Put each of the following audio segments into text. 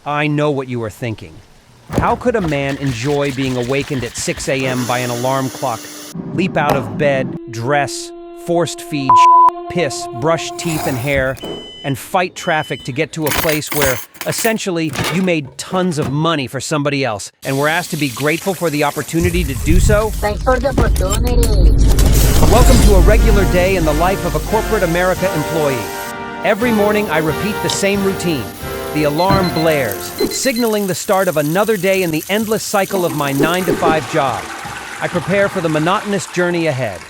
I know what you are thinking. How could a man enjoy being awakened at 6 a.m. by an alarm clock, leap out of bed, dress, forced feed, piss, brush teeth and hair, and fight traffic to get to a place where, essentially, you made tons of money for somebody else and were asked to be grateful for the opportunity to do so? Thanks for the opportunity. Welcome to a regular day in the life of a corporate America employee. Every morning I repeat the same routine. The alarm blares, signaling the start of another day in the endless cycle of my 9-to-5 job. I prepare for the monotonous journey ahead.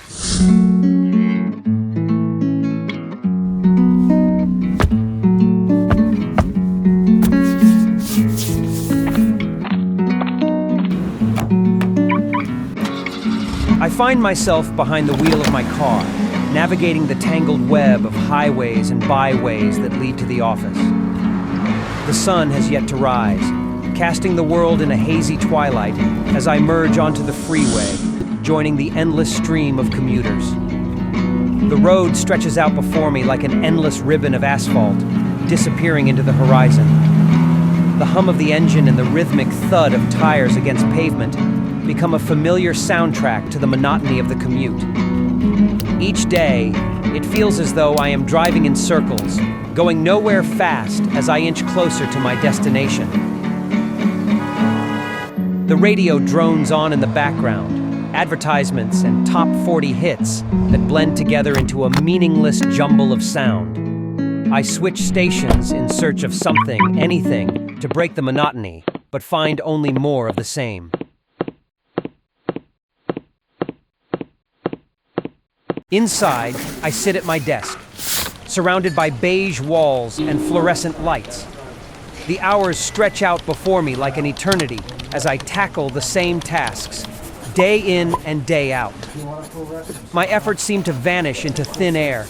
I find myself behind the wheel of my car, navigating the tangled web of highways and byways that lead to the office. The sun has yet to rise, casting the world in a hazy twilight as I merge onto the freeway, joining the endless stream of commuters. The road stretches out before me like an endless ribbon of asphalt, disappearing into the horizon. The hum of the engine and the rhythmic thud of tires against pavement become a familiar soundtrack to the monotony of the commute. Each day, it feels as though I am driving in circles, going nowhere fast as I inch closer to my destination. The radio drones on in the background, advertisements and top 40 hits that blend together into a meaningless jumble of sound. I switch stations in search of something, anything, to break the monotony, but find only more of the same. Inside, I sit at my desk, surrounded by beige walls and fluorescent lights. The hours stretch out before me like an eternity as I tackle the same tasks, day in and day out. My efforts seem to vanish into thin air,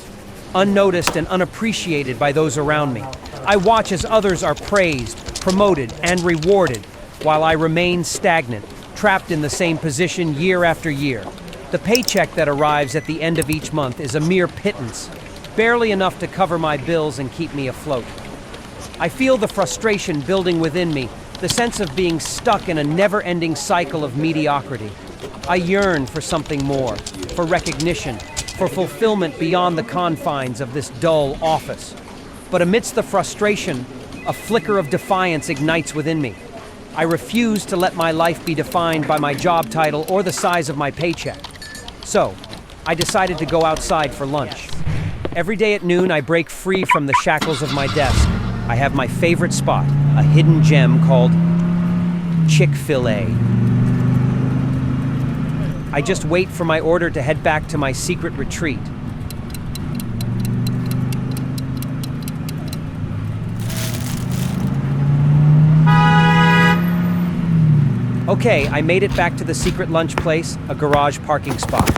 unnoticed and unappreciated by those around me. I watch as others are praised, promoted, and rewarded, while I remain stagnant, trapped in the same position year after year. The paycheck that arrives at the end of each month is a mere pittance, barely enough to cover my bills and keep me afloat. I feel the frustration building within me, the sense of being stuck in a never-ending cycle of mediocrity. I yearn for something more, for recognition, for fulfillment beyond the confines of this dull office. But amidst the frustration, a flicker of defiance ignites within me. I refuse to let my life be defined by my job title or the size of my paycheck. So, I decided to go outside for lunch. Every day at noon, I break free from the shackles of my desk. I have my favorite spot, a hidden gem called Chick-fil-A. I just wait for my order to head back to my secret retreat. Okay, I made it back to the secret lunch place, a garage parking spot.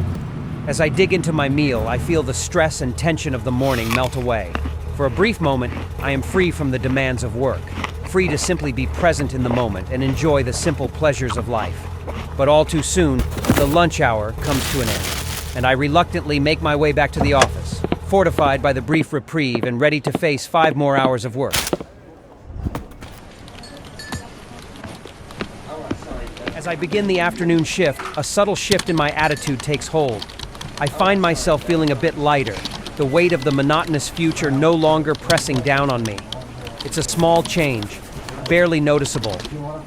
As I dig into my meal, I feel the stress and tension of the morning melt away. For a brief moment, I am free from the demands of work, free to simply be present in the moment and enjoy the simple pleasures of life. But all too soon, the lunch hour comes to an end, and I reluctantly make my way back to the office, fortified by the brief reprieve and ready to face 5 more hours of work. As I begin the afternoon shift, a subtle shift in my attitude takes hold. I find myself feeling a bit lighter, the weight of the monotonous future no longer pressing down on me. It's a small change, barely noticeable,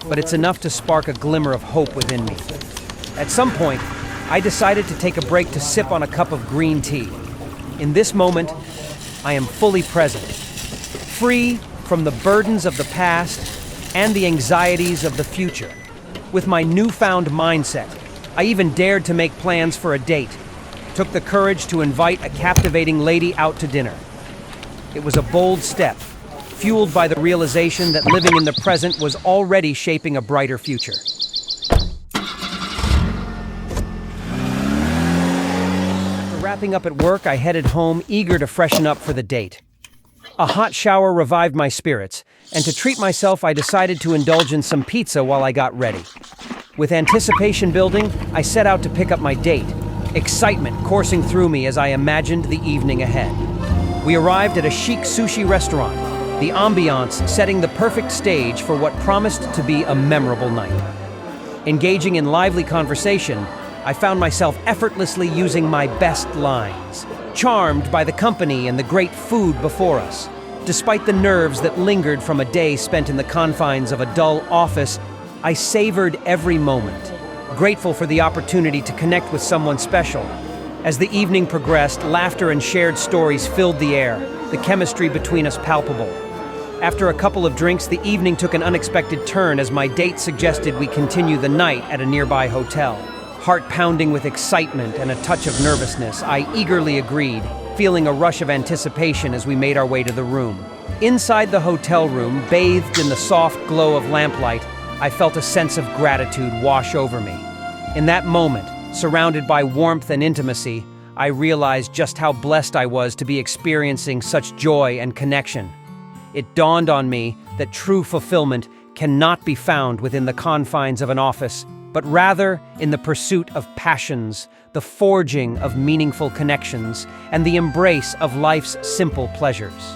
but it's enough to spark a glimmer of hope within me. At some point, I decided to take a break to sip on a cup of green tea. In this moment, I am fully present, free from the burdens of the past and the anxieties of the future. With my newfound mindset, I even dared to make plans for a date, took the courage to invite a captivating lady out to dinner. It was a bold step, fueled by the realization that living in the present was already shaping a brighter future. After wrapping up at work, I headed home, eager to freshen up for the date. A hot shower revived my spirits, and to treat myself, I decided to indulge in some pizza while I got ready. With anticipation building, I set out to pick up my date, excitement coursing through me as I imagined the evening ahead. We arrived at a chic sushi restaurant, the ambiance setting the perfect stage for what promised to be a memorable night. Engaging in lively conversation, I found myself effortlessly using my best lines, charmed by the company and the great food before us. Despite the nerves that lingered from a day spent in the confines of a dull office, I savored every moment, grateful for the opportunity to connect with someone special. As the evening progressed, laughter and shared stories filled the air, the chemistry between us palpable. After a couple of drinks, the evening took an unexpected turn as my date suggested we continue the night at a nearby hotel. Heart pounding with excitement and a touch of nervousness, I eagerly agreed, feeling a rush of anticipation as we made our way to the room. Inside the hotel room, bathed in the soft glow of lamplight, I felt a sense of gratitude wash over me. In that moment, surrounded by warmth and intimacy, I realized just how blessed I was to be experiencing such joy and connection. It dawned on me that true fulfillment cannot be found within the confines of an office, but rather in the pursuit of passions, the forging of meaningful connections, and the embrace of life's simple pleasures.